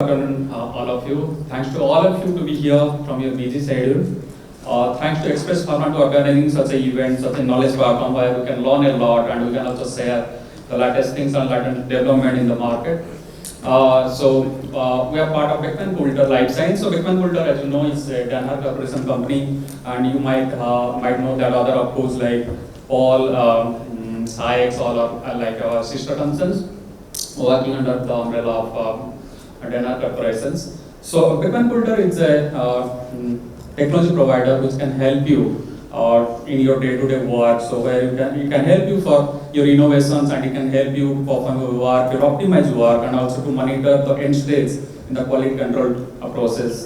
All of you. Thanks to all of you to be here from your busy schedule. Thanks to Express Pharma to organizing such an event, such a knowledge platform where we can learn a lot and we can also share the latest things and latest development in the market. We are part of Beckman Coulter Life Science. So Beckman Coulter, as you know, is a Danaher Corporation company, and you might know that other of course like Paul, Sykes, all are like our sister concerns working under the umbrella of Danaher Corporations. So Beckman Coulter is a technology provider which can help you in your day-to-day work. So where it can help you for your innovations, and it can help you perform your work, your optimized work, and also to monitor the end states in the quality control process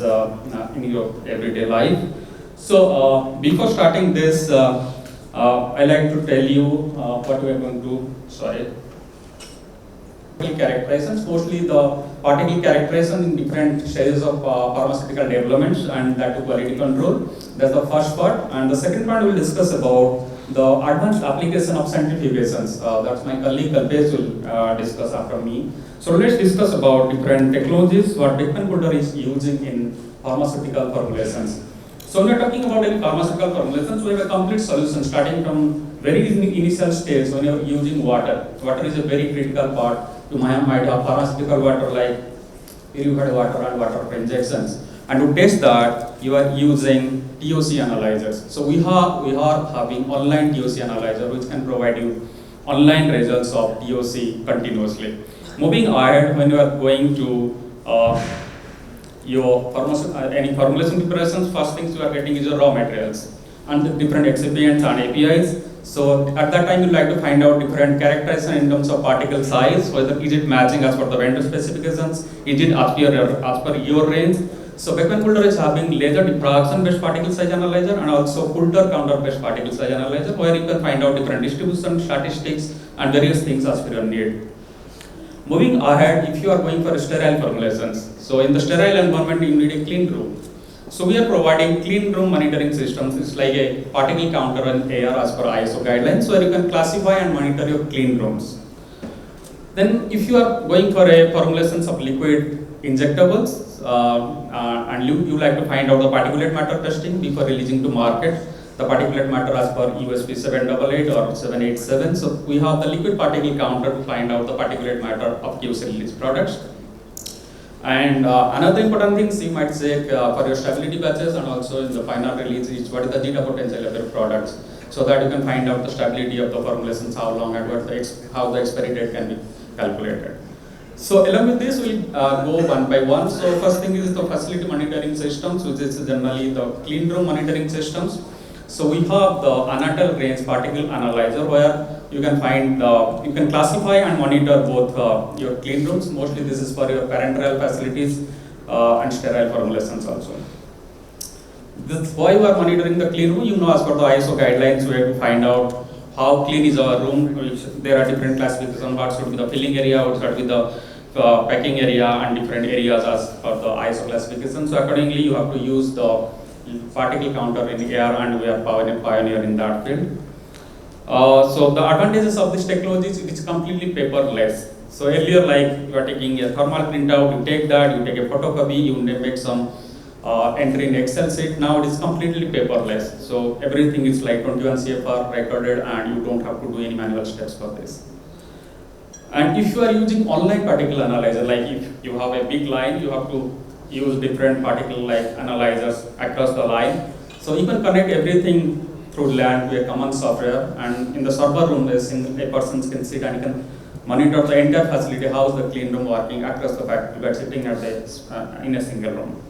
in your everyday life. So before starting this, I like to tell you what we are going to. Characterizations, mostly the particle characterization in different stages of pharmaceutical developments and that to quality control. That's the first part. And the second part we'll discuss about the advanced application of centrifugations. That's my colleague Kalpesh will discuss after me. So let's discuss about different technologies what Beckman Coulter is using in pharmaceutical formulations. So when we're talking about any pharmaceutical formulations, we have a complete solution starting from very initial stage when you're using water. Water is a very critical part. You might have pharmaceutical water like purified water and water for injections. And to test that, you are using TOC analyzers. So we are having online TOC analyzer which can provide you online results of TOC continuously. Moving ahead, when you are going to any formulation preparations, first things you are getting is your raw materials and the different excipients and APIs. So at that time, you like to find out different characterization in terms of particle size, whether is it matching as per the vendor specifications, is it as per your range. So Beckman Coulter is having laser diffraction based particle size analyzer and also Coulter counter based particle size analyzer, where you can find out different distribution, statistics, and various things as per your need. Moving ahead, if you are going for sterile formulations, so in the sterile environment, you need a clean room. So we are providing clean room monitoring systems. It's like a particle counter and AR as per ISO guidelines, where you can classify and monitor your clean rooms. Then if you are going for a formulations of liquid injectables, and you like to find out the particulate matter testing before releasing to market, the particulate matter as per USP 788 or 787. So we have the liquid particle counter to find out the particulate matter of QC release products. And another important thing you might say for your stability batches and also in the final release is what is the zeta potential of your products, so that you can find out the stability of the formulations, how long and how the expiry date can be calculated. So along with this, we'll go one by one. So first thing is the facility monitoring systems, which is generally the clean room monitoring systems. So we have the Anatal range particle analyzer, where you can find, you can classify and monitor both your clean rooms. Mostly this is for your parenteral facilities and sterile formulations also. This why you are monitoring the clean room, you know, as per the ISO guidelines, we have to find out how clean is our room. There are different classifications, what should be the filling area, what should be the packing area, and different areas as per the ISO classification. So accordingly, you have to use the particle counter in air, and we are pioneer in that field. So the advantages of this technology is it is completely paperless. So earlier, like you are taking a thermal printout, you take that, you take a photocopy, you make some entry in Excel sheet. Now it is completely paperless. So everything is like 21 CFR recorded, and you don't have to do any manual steps for this. And if you are using online particle analyzer, like if you have a big line, you have to use different particle like analyzers across the line. So you can connect everything through LAN to a common software, and in the server room, a person can sit and can monitor the entire facility, how is the clean room working across the factory by sitting at in a single room.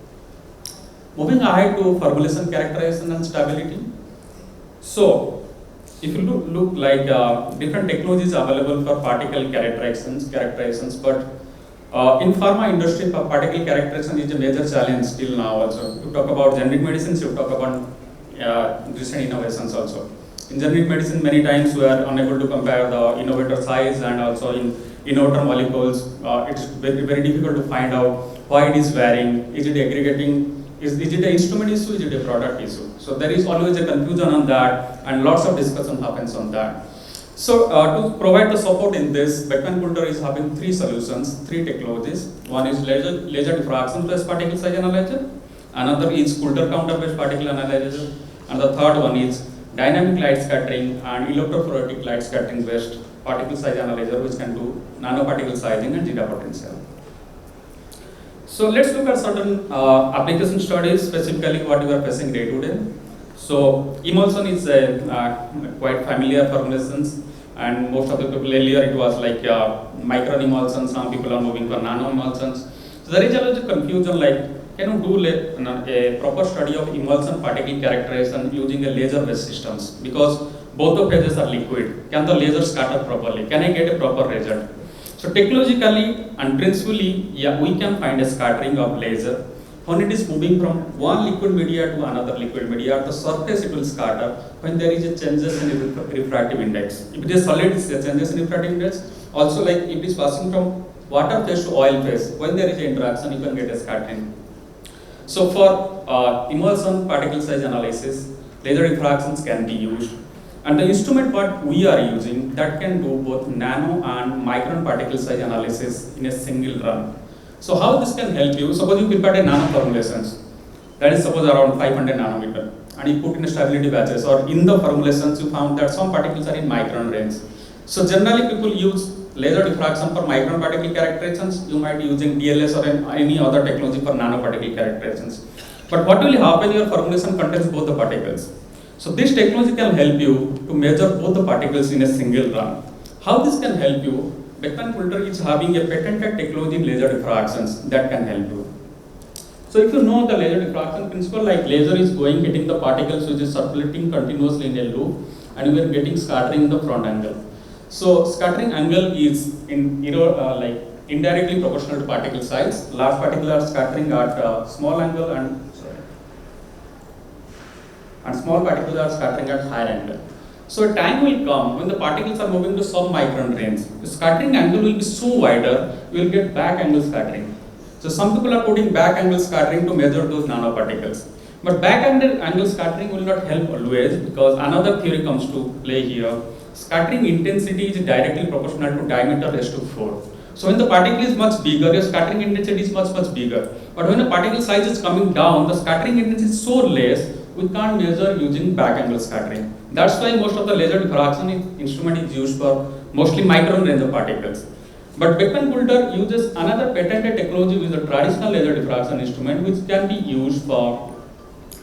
Moving ahead to formulation characterization and stability. So if you look like different technologies available for particle characterizations, but in pharma industry, particle characterization is a major challenge still now also. You talk about generic medicines, you talk about recent innovations also. In generic medicine, many times we are unable to compare the innovator size, and also in innovator molecules, it's very, very difficult to find out why it is varying. Is it aggregating? Is it an instrument issue? Is it a product issue? So there is always a confusion on that, and lots of discussion happens on that. So to provide the support in this, Beckman Coulter is having three solutions, three technologies. One is laser diffraction based particle size analyzer, another is Coulter counter based particle analyzer, and the third one is dynamic light scattering and electrophoretic light scattering based particle size analyzer, which can do nanoparticle sizing and zeta potential. So let's look at certain application studies, specifically what we are facing day to day. So emulsion is quite familiar formulations, and most of the people earlier it was like micron emulsions. Now people are moving for nano emulsions. So there is a little confusion, like can you do a proper study of emulsion particle characterization using a laser-based systems, because both the phases are liquid. Can the laser scatter properly? Can I get a proper result? So technologically and principally, yeah, we can find a scattering of laser. When it is moving from one liquid media to another liquid media, at the surface it will scatter when there is a changes in refractive index. If it is solid, it is a changes in refractive index. Also, like if it is passing from water phase to oil phase, when there is an interaction, you can get a scattering. So for emulsion particle size analysis, laser diffractions can be used. And the instrument what we are using that can do both nano and micron particle size analysis in a single run. So how this can help you? Suppose you prepare a nano formulations, that is suppose around 500 nanometer, and you put in stability batches, or in the formulations you found that some particles are in micron range. So generally people use laser diffraction for micron particle characterizations. You might be using DLS or any other technology for nano particle characterizations. But what will happen? Your formulation contains both the particles. So this technology can help you to measure both the particles in a single run. How this can help you? Beckman Coulter is having a patented technology in laser diffractions that can help you. So if you know the laser diffraction principle, like laser is hitting the particles which is circulating continuously in a loop, and we are getting scattering in the front angle. So scattering angle is indirectly proportional to particle size. Large particles are scattering at small angle, and small particles are scattering at higher angle. So a time will come when the particles are moving to sub-micron range. The scattering angle will be so wider, you will get back angle scattering. So some people are putting back angle scattering to measure those nanoparticles. But back angle scattering will not help always, because another theory comes to play here. Scattering intensity is directly proportional to diameter raised to 4. So when the particle is much bigger, your scattering intensity is much bigger. But when the particle size is coming down, the scattering intensity is so less, we can't measure using back angle scattering. That's why most of the laser diffraction instrument is used for mostly micron range of particles. But Beckman Coulter uses another patented technology with a traditional laser diffraction instrument, which can be used for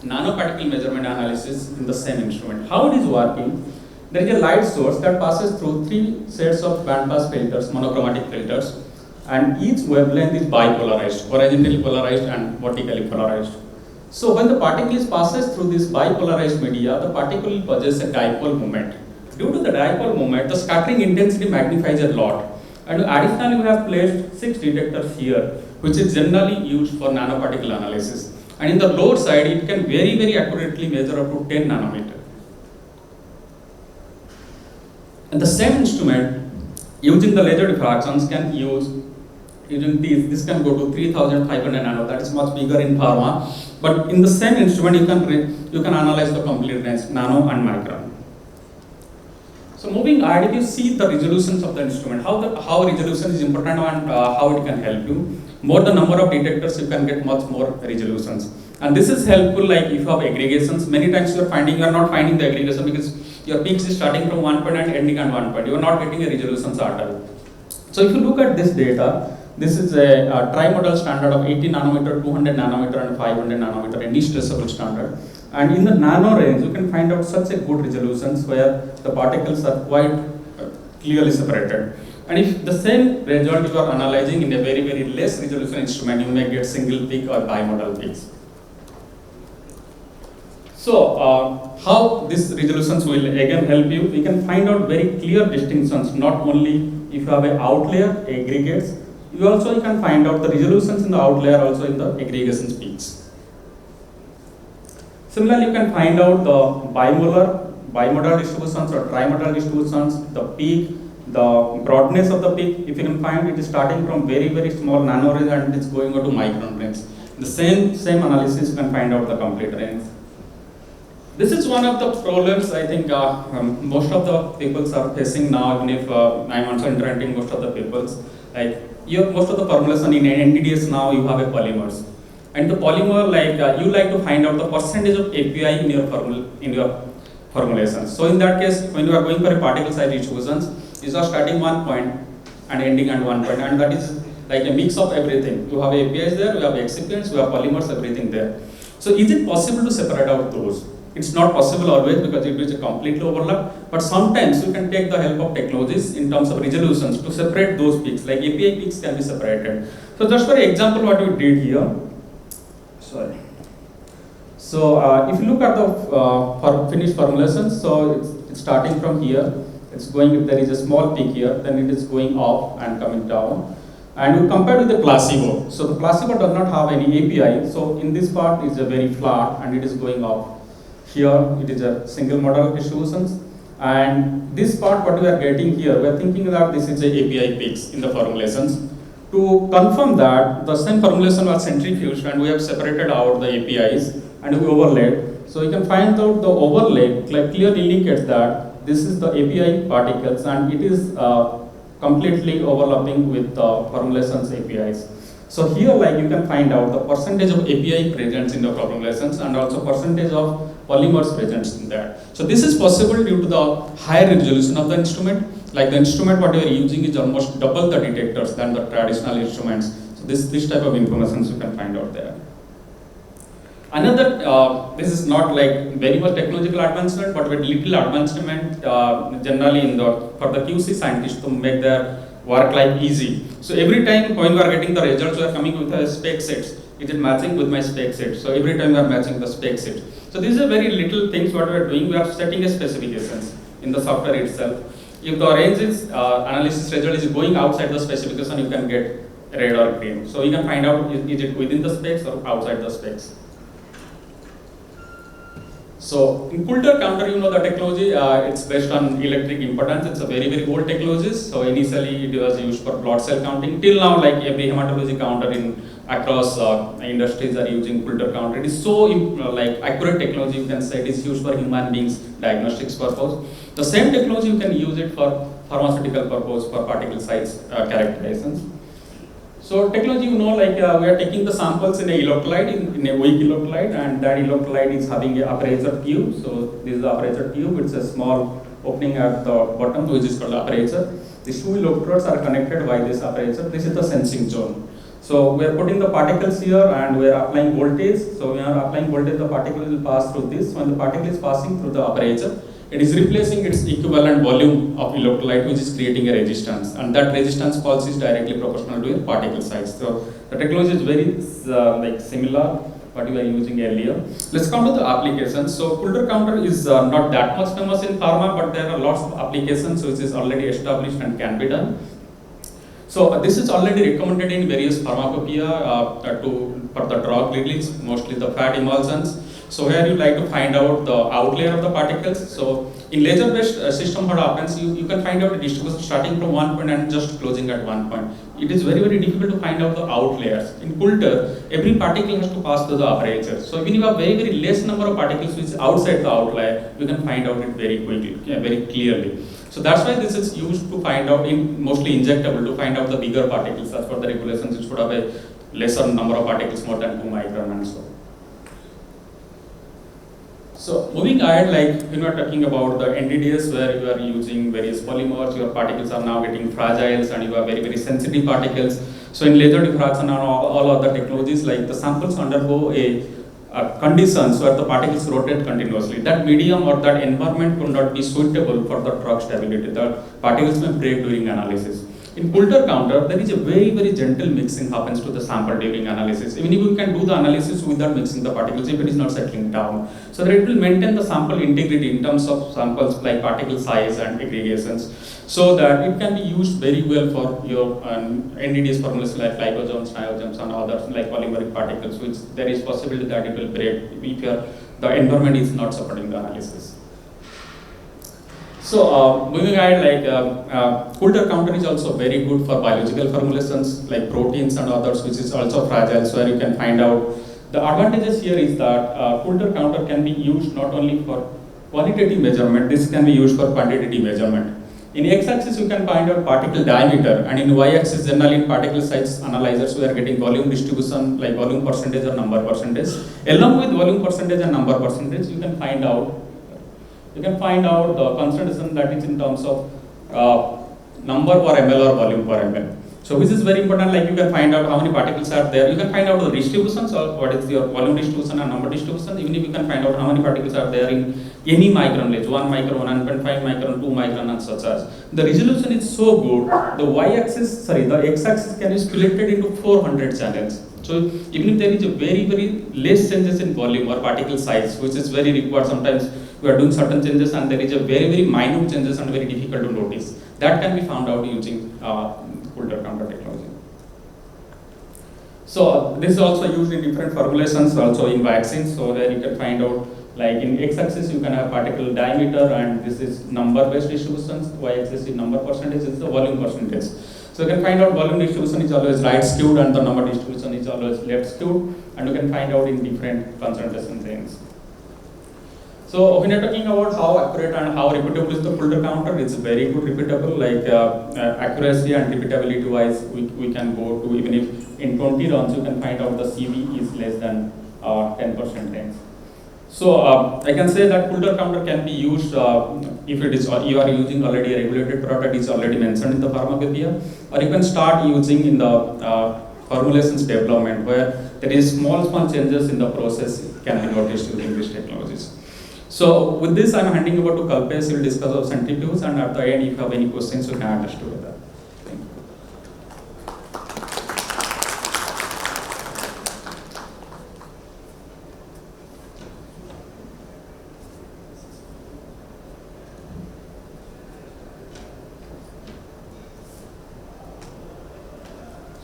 nanoparticle measurement analysis in the same instrument. How it is working? There is a light source that passes through 3 sets of bandpass filters, monochromatic filters, and each wavelength is bipolarized, horizontally polarized and vertically polarized. So when the particle passes through this bipolarized media, the particle will possess a dipole moment. Due to the dipole moment, the scattering intensity magnifies a lot. And additionally, we have placed 6 detectors here, which is generally used for nanoparticle analysis. And in the lower side, it can very accurately measure up to 10 nanometer. And the same instrument, using the laser diffractions, can use using this can go to 3500 nano. That is much bigger in pharma. But in the same instrument, you can analyze the complete range, nano and micron. So moving ahead, if you see the resolutions of the instrument, how resolution is important and how it can help you. More the number of detectors, you can get much more resolutions. And this is helpful, like if you have aggregations. Many times you are not finding the aggregation because your peaks is starting from 1 point and ending at 1 point. You are not getting a resolution at all. So if you look at this data, this is a tri-modal standard of 80 nanometer, 200 nanometer and 500 nanometer, a niche traceable standard. And in the nano range, you can find out such a good resolutions where the particles are quite clearly separated. And if the same result you are analyzing in a very less resolution instrument, you may get single peak or bimodal peaks. So how these resolutions will again help you? We can find out very clear distinctions, not only if you have an outlier, aggregates, you can find out the resolutions in the outlier also in the aggregations peaks. Similarly, you can find out the bimodal distributions or trimodal distributions, the peak, the broadness of the peak. If you can find it is starting from very small nano range and it's going on to micron range. The same analysis you can find out the complete range. This is one of the problems I think most of the peoples are facing now, even if I'm also interacting most of the peoples. Like most of the formulation in NDDS now you have a polymers. And the polymer, you like to find out the percentage of API in your formulation. So in that case, when you are going for a particle size distributions, you are starting one point and ending at one point, and that is like a mix of everything. You have APIs there, you have excipients, you have polymers, everything there. So is it possible to separate out those? It's not possible always because it is a completely overlap, but sometimes you can take the help of technologies in terms of resolutions to separate those peaks, like API peaks can be separated. So just for example, what we did here, sorry. So if you look at the finished formulations, so it's starting from here, it's going, if there is a small peak here, then it is going up and coming down. And we compare with the placebo. So the placebo does not have any API, so in this part is a very flat and it is going up. Here it is a single model distributions, and this part what we are getting here, we are thinking that this is a API peaks in the formulations. To confirm that, the same formulation was centrifuged and we have separated out the APIs and we overlaid. So you can find out the overlay clearly indicates that this is the API particles and it is completely overlapping with the formulations APIs. So here you can find out the percentage of API present in the formulations and also percentage of polymers present in that. So this is possible due to the higher resolution of the instrument. Like the instrument what we are using is almost double the detectors than the traditional instruments. So this type of information you can find out there. Another, this is not like very much technological advancement, but with little advancement generally in for the QC scientists to make their work life easy. So every time when we are getting the results, we are coming with a spec sets. It is matching with my spec set. So every time we are matching the spec set. So these are very little things what we are doing. We are setting a specifications in the software itself. If the range is analysis result is going outside the specification, you can get red or green. So you can find out is it within the specs or outside the specs. So in Coulter counter, you know the technology, it's based on electric impedance. It's a very, very old technology. So initially it was used for blood cell counting. Till now, like every hematology counter across industries are using Coulter counter. It is so accurate technology, you can say it is used for human beings diagnostics purpose. The same technology you can use it for pharmaceutical purpose for particle size characterizations. So technology, we are taking the samples in a electrolyte, in a weak electrolyte, and that electrolyte is having a aperture tube. So this is the aperture tube. It's a small opening at the bottom, which is called aperture. These two electrodes are connected by this aperture. This is the sensing zone. So we are putting the particles here and we are applying voltage. So we are applying voltage, the particle will pass through this. When the particle is passing through the aperture, it is replacing its equivalent volume of electrolyte, which is creating a resistance, and that resistance pulse is directly proportional to your particle size. So the technology is very similar what we are using earlier. Let's come to the applications. So Coulter counter is not that much famous in pharma, but there are lots of applications which is already established and can be done. So this is already recommended in various pharmacopoeia for the drug release, mostly the fat emulsions. So here you like to find out the outlier of the particles. So in laser-based system, what happens, you can find out the distribution starting from one point and just closing at one point. It is very, very difficult to find out the outliers. In Coulter, every particle has to pass through the aperture. So when you have very, very less number of particles which is outside the outlier, you can find out it very quickly, very clearly. So that's why this is used to find out, mostly injectable, to find out the bigger particles. As per the regulations, it should have a lesser number of particles, more than 2 micron and so on. So moving ahead, when we are talking about the NDDS, where you are using various polymers, your particles are now getting fragile and you have very, very sensitive particles. So in laser diffraction and all other technologies, like the samples undergo a conditions where the particles rotate continuously. That medium or that environment will not be suitable for the drug stability. The particles may break during analysis. In Coulter counter, there is a very, very gentle mixing happens to the sample during analysis. Even if you can do the analysis without mixing the particles, if it is not settling down. So that it will maintain the sample integrity in terms of samples like particle size and aggregations, so that it can be used very well for your NDDS formulas like liposomes, niosomes and others like polymeric particles, which there is possibility that it will break if the environment is not supporting the analysis. So moving ahead, Coulter counter is also very good for biological formulations like proteins and others, which is also fragile. So where you can find out The advantages here is that Coulter counter can be used not only for qualitative measurement, this can be used for quantitative measurement. In x-axis you can find out particle diameter, and in y-axis generally in particle size analyzers we are getting volume distribution like volume percentage or number percentage. Along with volume percentage and number percentage you can find out the concentration that is in terms of number per ml or volume per ml. So which is very important, like you can find out how many particles are there, you can find out the distributions or what is your volume distribution and number distribution, even if you can find out how many particles are there in any micron range, 1 micron, 1.5 micron, 2 micron and such as. The resolution is so good, the x-axis can be split into 400 channels. So even if there is a very less changes in volume or particle size, which is very required, sometimes we are doing certain changes and there is a very minute changes and very difficult to notice. That can be found out using Coulter counter technology. So this is also used in different formulations, also in vaccines. So there you can find out, like in x-axis you can have particle diameter, and this is number-based distributions. Y-axis is number percentage, this is the volume percentage. So you can find out volume distribution is always right skewed and the number distribution is always left skewed, and you can find out in different concentration ranges. So when you're talking about how accurate and how repeatable is the Coulter counter, it's very good repeatable, like accuracy and repeatability wise, we can go to, even if in 20 runs you can find out the CV is less than 10% range. So I can say that Coulter counter can be used if it is, you are using already a regulated product, is already mentioned in the Pharmaceutical, or you can start using in the formulations development where there is small changes in the process can be noticed using these technologies. So with this, I'm handing over to Kalpesh. He will discuss of centrifuges, and at the end, if you have any questions, you can address together. Thank you.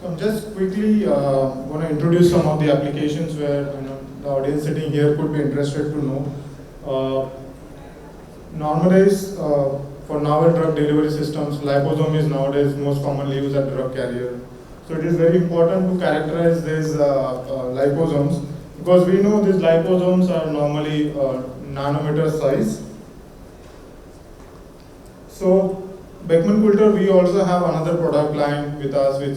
So I'm just quickly going to introduce some of the applications where the audience sitting here could be interested to know. Nowadays, for novel drug delivery systems, liposome is nowadays most commonly used as drug carrier. So it is very important to characterize these liposomes, because we know these liposomes are normally nanometer size. So Beckman Coulter, we also have another product line with us with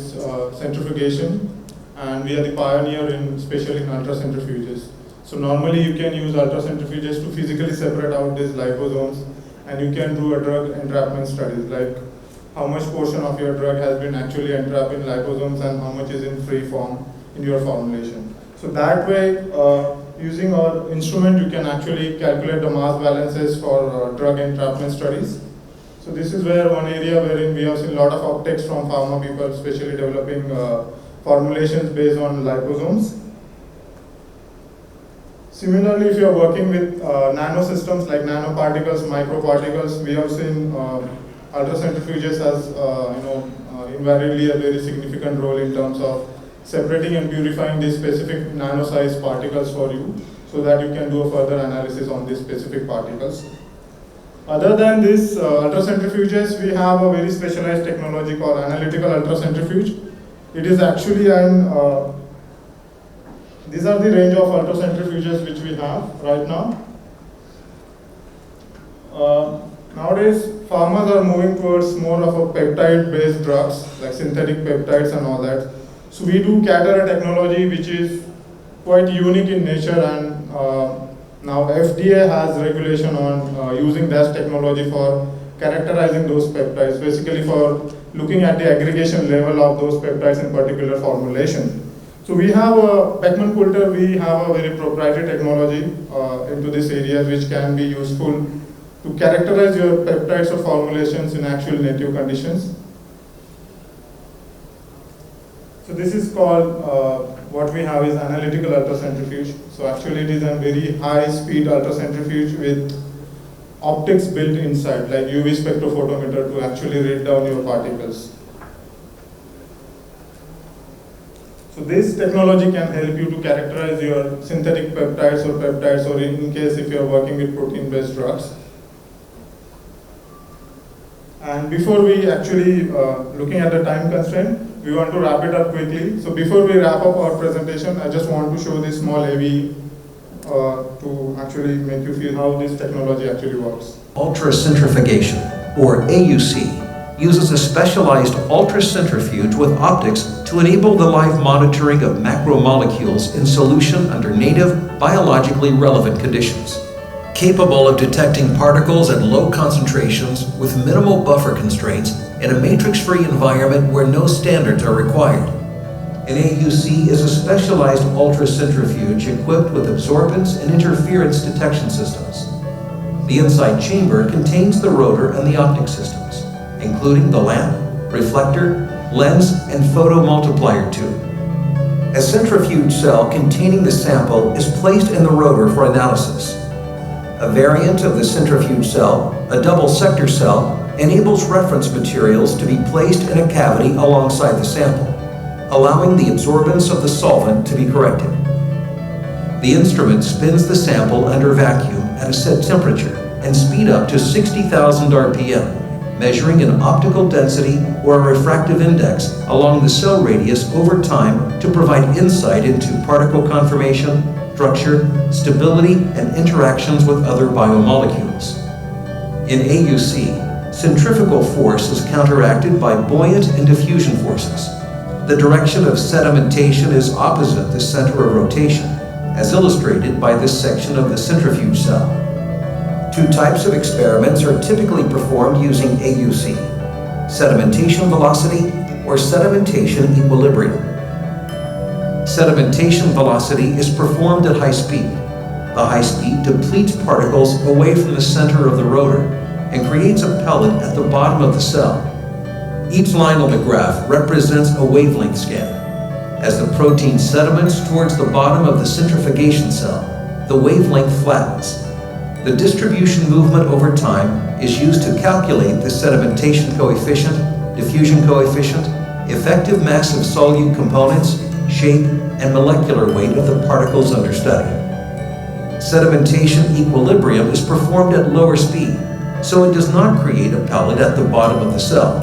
centrifugation, and we are the pioneer especially in ultracentrifuges. So normally you can use ultracentrifuges to physically separate out these liposomes, and you can do a drug entrapment studies, like how much portion of your drug has been actually entrapped in liposomes and how much is in free form in your formulation. So that way, using our instrument, you can actually calculate the mass balances for drug entrapment studies. So this is where one area wherein we have seen a lot of uptakes from pharma people, especially developing formulations based on liposomes. Similarly, if you are working with nano systems like nanoparticles, microparticles, we have seen ultracentrifuges as invariably a very significant role in terms of separating and purifying these specific nano-sized particles for you, so that you can do a further analysis on these specific particles. Other than this ultracentrifuges, we have a very specialized technology called analytical ultracentrifuge. It is actually an these are the range of ultracentrifuges which we have right now. Nowadays, pharmas are moving towards more of a peptide-based drugs, like synthetic peptides and all that. So we do cater a technology which is quite unique in nature, and now FDA has regulation on using that technology for characterizing those peptides, basically for looking at the aggregation level of those peptides in particular formulation. So we have a Beckman Coulter, we have a very proprietary technology into this area which can be useful to characterize your peptides or formulations in actual native conditions. So this is called, what we have is analytical ultracentrifuge. So actually it is a very high speed ultracentrifuge with optics built inside, like UV spectrophotometer to actually read down your particles. So this technology can help you to characterize your synthetic peptides, or in case if you are working with protein-based drugs. And before we actually looking at the time constraint, we want to wrap it up quickly. So before we wrap up our presentation, I just want to show this small AV to actually make you feel how this technology actually works. Ultracentrifugation, or AUC, uses a specialized ultracentrifuge with optics to enable the live monitoring of macromolecules in solution under native, biologically relevant conditions. Capable of detecting particles at low concentrations with minimal buffer constraints in a matrix-free environment where no standards are required. An AUC is a specialized ultracentrifuge equipped with absorbance and interference detection systems. The inside chamber contains the rotor and the optic systems, including the lamp, reflector, lens, and photomultiplier tube. A centrifuge cell containing the sample is placed in the rotor for analysis. A variant of the centrifuge cell, a double sector cell, enables reference materials to be placed in a cavity alongside the sample, allowing the absorbance of the solvent to be corrected. The instrument spins the sample under vacuum at a set temperature and speed up to 60,000 RPM, measuring an optical density or a refractive index along the cell radius over time to provide insight into particle conformation, structure, stability, and interactions with other biomolecules. In AUC, centrifugal force is counteracted by buoyant and diffusion forces. The direction of sedimentation is opposite the center of rotation, as illustrated by this section of the centrifuge cell. Two types of experiments are typically performed using AUC: sedimentation velocity or sedimentation equilibrium. Sedimentation velocity is performed at high speed. The high speed depletes particles away from the center of the rotor and creates a pellet at the bottom of the cell. Each line on the graph represents a wavelength scan. As the protein sediments towards the bottom of the centrifugation cell, the wavelength flattens. The distribution movement over time is used to calculate the sedimentation coefficient, diffusion coefficient, effective mass of solute components, shape, and molecular weight of the particles under study. Sedimentation equilibrium is performed at lower speed, so it does not create a pellet at the bottom of the cell.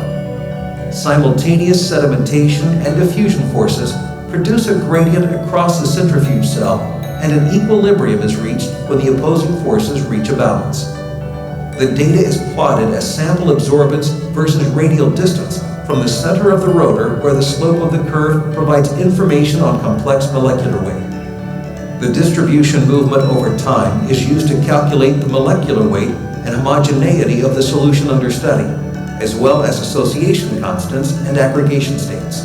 Simultaneous sedimentation and diffusion forces produce a gradient across the centrifuge cell, and an equilibrium is reached when the opposing forces reach a balance. The data is plotted as sample absorbance versus radial distance from the center of the rotor, where the slope of the curve provides information on complex molecular weight. The distribution movement over time is used to calculate the molecular weight and homogeneity of the solution under study, as well as association constants and aggregation states.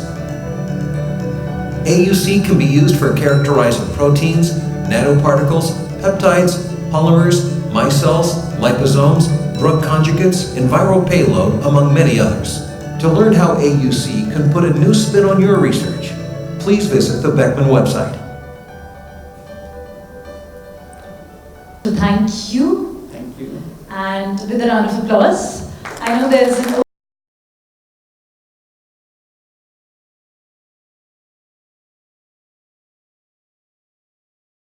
AUC can be used for characterizing proteins, nanoparticles, peptides, polymers, micelles, liposomes, drug conjugates, and viral payload, among many others. To learn how AUC can put a new spin on your research, please visit the Beckman website. Thank you. Thank you. And with a round of applause, I know there's an